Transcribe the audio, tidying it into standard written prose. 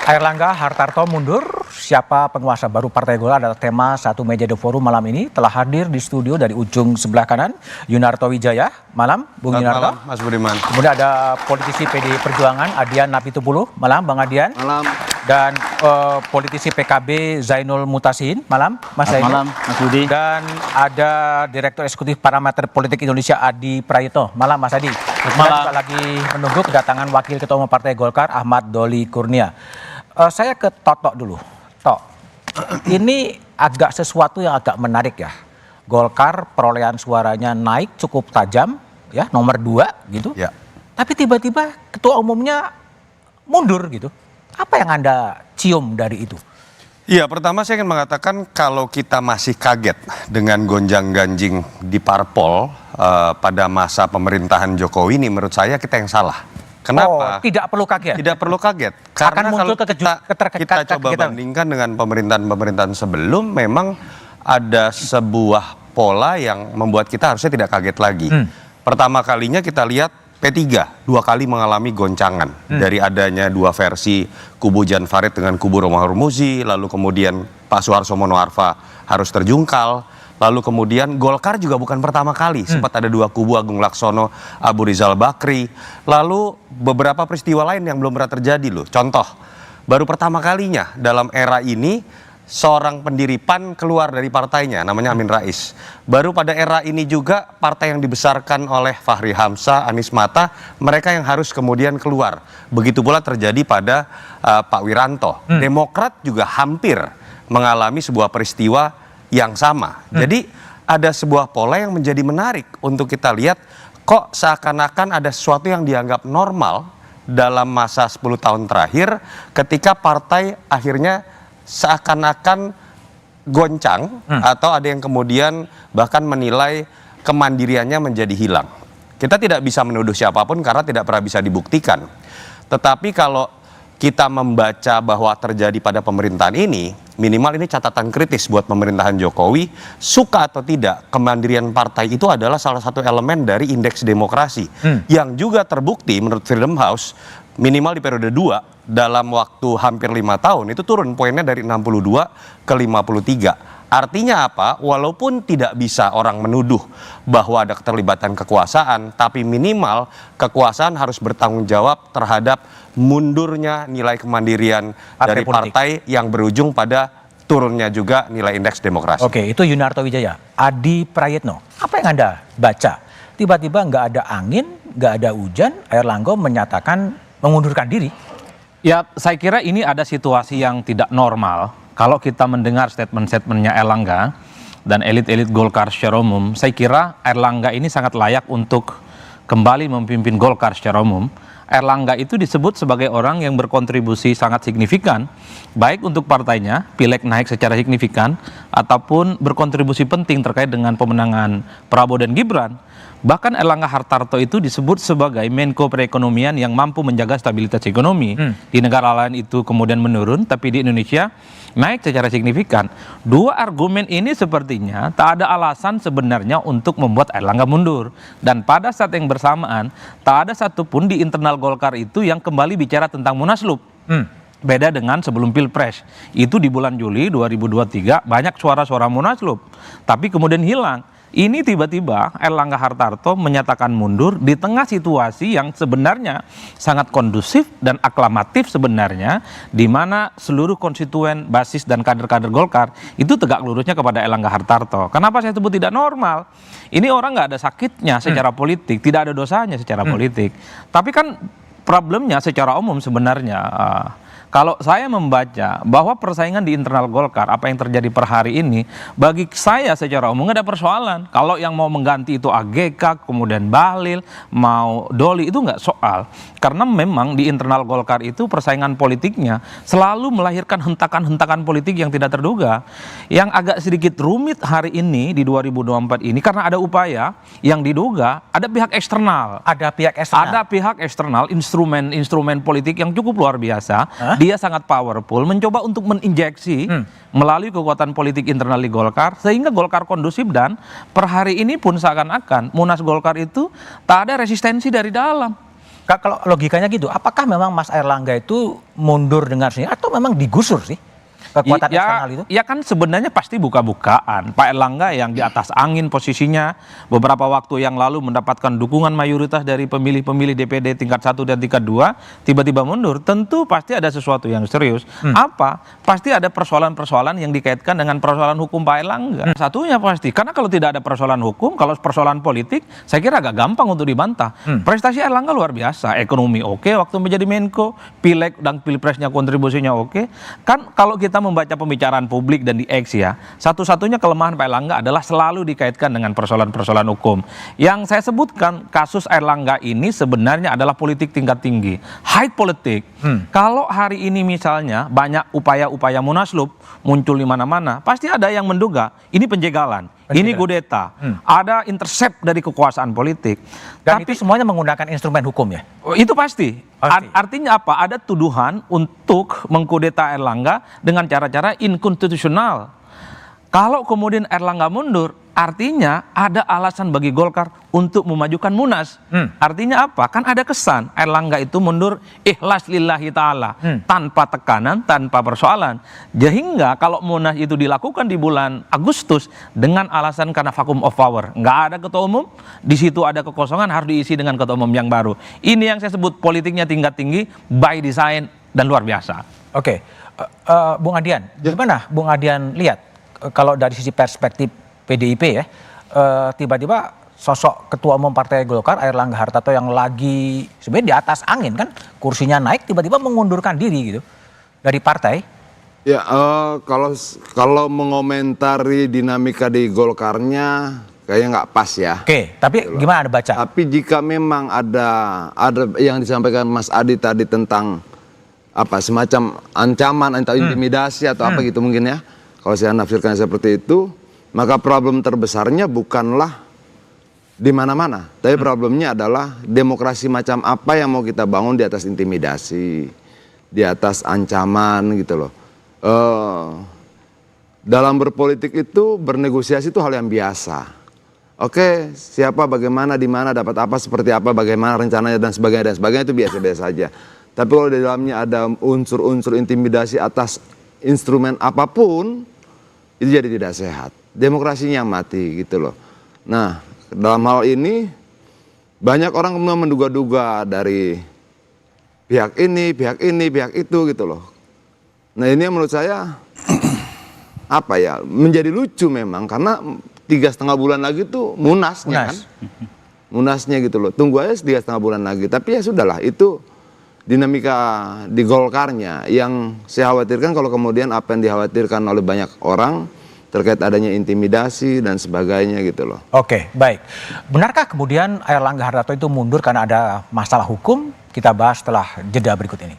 Airlangga Hartarto mundur, siapa penguasa baru Partai Golkar adalah tema satu meja The Forum malam ini. Telah hadir di studio dari ujung sebelah kanan, Yunarto Wijaya. Malam, Bung Selamat Yunarto. malam, Mas Budiman. Kemudian ada politisi PDI Perjuangan, Adian Napitupulu. Malam, Bang Adian. Malam. Dan politisi PKB Zainul Mutasin. Malam, Mas Zainul. Malam, Mas Budi. Dan ada Direktur Eksekutif Parameter Politik Indonesia, Adi Prayitno. Malam, Mas Adi. Kita Malam. juga lagi menunggu kedatangan Wakil Ketua Umum Partai Golkar, Ahmad Doli Kurnia. Saya ke Toto dulu. Tok, ini agak sesuatu yang agak menarik ya. Golkar perolehan suaranya naik cukup tajam, ya nomor 2 gitu. Ya. Tapi tiba-tiba ketua umumnya mundur gitu. Apa yang Anda cium dari itu? Iya, pertama saya ingin mengatakan kalau kita masih kaget dengan gonjang-ganjing di parpol pada masa pemerintahan Jokowi ini, menurut saya kita yang salah. Kenapa? Tidak perlu kaget. Tidak perlu kaget. Karena muncul kalau kita coba bandingkan dengan pemerintahan-pemerintahan sebelum, memang ada sebuah pola yang membuat kita harusnya tidak kaget lagi. Pertama kalinya kita lihat P3 2 kali mengalami goncangan dari adanya dua versi kubu Jan Farid dengan kubu Romahur Muzi, lalu kemudian Pak Suharto Mono Arfa harus terjungkal. Lalu kemudian Golkar juga bukan pertama kali, sempat ada dua kubu, Agung Laksono, Abu Rizal Bakri. Lalu beberapa peristiwa lain yang belum pernah terjadi loh. Contoh, baru pertama kalinya dalam era ini seorang pendiri PAN keluar dari partainya, namanya Amin Rais. Baru pada era ini juga partai yang dibesarkan oleh Fahri Hamzah, Anies Mata, mereka yang harus kemudian keluar. Begitu pula terjadi pada Pak Wiranto. Demokrat juga hampir mengalami sebuah peristiwa yang sama. Jadi ada sebuah pola yang menjadi menarik untuk kita lihat, kok seakan-akan ada sesuatu yang dianggap normal dalam masa 10 tahun terakhir ketika partai akhirnya seakan-akan goncang atau ada yang kemudian bahkan menilai kemandiriannya menjadi hilang. Kita tidak bisa menuduh siapapun karena tidak pernah bisa dibuktikan. Tetapi kalau kita membaca bahwa terjadi pada pemerintahan ini, minimal ini catatan kritis buat pemerintahan Jokowi, suka atau tidak, kemandirian partai itu adalah salah satu elemen dari indeks demokrasi, yang juga terbukti menurut Freedom House, minimal di periode 2, dalam waktu hampir 5 tahun, itu turun poinnya dari 62 ke 53. Artinya apa? Walaupun tidak bisa orang menuduh bahwa ada keterlibatan kekuasaan, tapi minimal kekuasaan harus bertanggung jawab terhadap mundurnya nilai kemandirian dari partai yang berujung pada turunnya juga nilai indeks demokrasi. Oke, itu Yunarto Wijaya. Adi Prayitno, apa yang Anda baca? Tiba-tiba nggak ada angin, nggak ada hujan, Airlangga menyatakan mengundurkan diri. Ya, saya kira ini ada situasi yang tidak normal. Kalau kita mendengar statement-statementnya Airlangga dan elit-elit Golkar secara umum, saya kira Airlangga ini sangat layak untuk kembali memimpin Golkar secara umum. Airlangga itu disebut sebagai orang yang berkontribusi sangat signifikan, baik untuk partainya, pileg naik secara signifikan, ataupun berkontribusi penting terkait dengan pemenangan Prabowo dan Gibran. Bahkan Airlangga Hartarto itu disebut sebagai Menko Perekonomian yang mampu menjaga stabilitas ekonomi. Di negara lain itu kemudian menurun, tapi di Indonesia naik secara signifikan. Dua argumen ini sepertinya tak ada alasan sebenarnya untuk membuat Airlangga mundur. Dan pada saat yang bersamaan, tak ada satupun di internal Golkar itu yang kembali bicara tentang Munaslup. Beda dengan sebelum Pilpres. Itu di bulan Juli 2023 banyak suara-suara Munaslup. Tapi kemudian hilang. Ini tiba-tiba Airlangga Hartarto menyatakan mundur di tengah situasi yang sebenarnya sangat kondusif dan aklamatif sebenarnya, di mana seluruh konstituen, basis dan kader-kader Golkar itu tegak lurusnya kepada Airlangga Hartarto. Kenapa saya sebut tidak normal? Ini orang nggak ada sakitnya secara politik, tidak ada dosanya secara politik. Tapi kan problemnya secara umum sebenarnya, kalau saya membaca bahwa persaingan di internal Golkar, apa yang terjadi per hari ini, bagi saya secara umum nggak ada persoalan. Kalau yang mau mengganti itu AGK, kemudian Bahlil, mau Doli, itu nggak soal. Karena memang di internal Golkar itu persaingan politiknya selalu melahirkan hentakan-hentakan politik yang tidak terduga. Yang agak sedikit rumit hari ini di 2024 ini, karena ada upaya yang diduga ada pihak eksternal. Ada pihak eksternal? Ada pihak eksternal, instrumen politik yang cukup luar biasa. Dia sangat powerful, mencoba untuk menginjeksi melalui kekuatan politik internal di Golkar, sehingga Golkar kondusif. Dan per hari ini pun seakan-akan Munas Golkar itu tak ada resistensi dari dalam. Kalau logikanya gitu, apakah memang Mas Airlangga itu mundur dengan sendiri atau memang digusur sih kekuatan eksternal itu? Ya kan sebenarnya pasti buka-bukaan. Pak Erlangga yang di atas angin posisinya beberapa waktu yang lalu mendapatkan dukungan mayoritas dari pemilih-pemilih DPD tingkat 1 dan tingkat 2, tiba-tiba mundur. Tentu pasti ada sesuatu yang serius. Apa? Pasti ada persoalan-persoalan yang dikaitkan dengan persoalan hukum Pak Erlangga. Satunya pasti, karena kalau tidak ada persoalan hukum, kalau persoalan politik, saya kira agak gampang untuk dibantah. Prestasi Erlangga luar biasa, ekonomi oke waktu menjadi Menko, pileg dan pilpresnya kontribusinya oke. Kan kalau kita membaca pembicaraan publik dan di X ya, satu-satunya kelemahan Pak Erlangga adalah selalu dikaitkan dengan persoalan-persoalan hukum. Yang saya sebutkan kasus Erlangga ini sebenarnya adalah politik tingkat tinggi, high politik. Kalau hari ini misalnya banyak upaya-upaya munaslup muncul di mana-mana, pasti ada yang menduga ini penjagalan, ini kudeta, ada intercept dari kekuasaan politik. Dan itu semuanya menggunakan instrumen hukum ya? Oh, itu pasti. Artinya apa? Ada tuduhan untuk mengkudeta Erlangga dengan cara-cara inkonstitusional. Kalau kemudian Erlangga mundur, artinya ada alasan bagi Golkar untuk memajukan Munas. Artinya apa? Kan ada kesan Erlangga itu mundur ikhlas lillahi ta'ala, tanpa tekanan, tanpa persoalan. Sehingga kalau Munas itu dilakukan di bulan Agustus dengan alasan karena vacuum of power, nggak ada ketua umum, di situ ada kekosongan, harus diisi dengan ketua umum yang baru. Ini yang saya sebut politiknya tingkat tinggi, by design, dan luar biasa. Oke, Bung Adian, gimana Bung Adian lihat kalau dari sisi perspektif PDIP ya, tiba-tiba sosok ketua umum Partai Golkar Airlangga Hartarto yang lagi sebenarnya di atas angin kan, kursinya naik, tiba-tiba mengundurkan diri gitu dari partai. Ya, kalau mengomentari dinamika di Golkarnya kayaknya nggak pas ya. Oke, tapi gimana Anda baca? Tapi jika memang ada yang disampaikan Mas Adi tadi tentang apa semacam ancaman atau intimidasi atau apa gitu mungkin ya, kalau saya nafsirkan seperti itu, maka problem terbesarnya bukanlah di mana-mana, tapi problemnya adalah demokrasi macam apa yang mau kita bangun di atas intimidasi, di atas ancaman gitu loh. Dalam berpolitik itu bernegosiasi itu hal yang biasa. Oke, siapa, bagaimana, di mana, dapat apa, seperti apa, bagaimana rencananya dan sebagainya itu biasa-biasa saja. Tapi kalau di dalamnya ada unsur-unsur intimidasi atas instrumen apapun, itu jadi tidak sehat. Demokrasinya mati gitu loh. Nah, dalam hal ini banyak orang kemudian menduga-duga dari pihak ini, pihak itu gitu loh. Nah, ini yang menurut saya apa ya, menjadi lucu memang karena 3,5 bulan lagi tuh munasnya kan. Munasnya gitu loh. Tunggu aja 3,5 bulan lagi. Tapi ya sudahlah, itu dinamika di Golkarnya yang saya khawatirkan kalau kemudian apa yang dikhawatirkan oleh banyak orang terkait adanya intimidasi dan sebagainya gitu loh. Oke, baik. Benarkah kemudian Airlangga Hartarto itu mundur karena ada masalah hukum? Kita bahas setelah jeda berikut ini.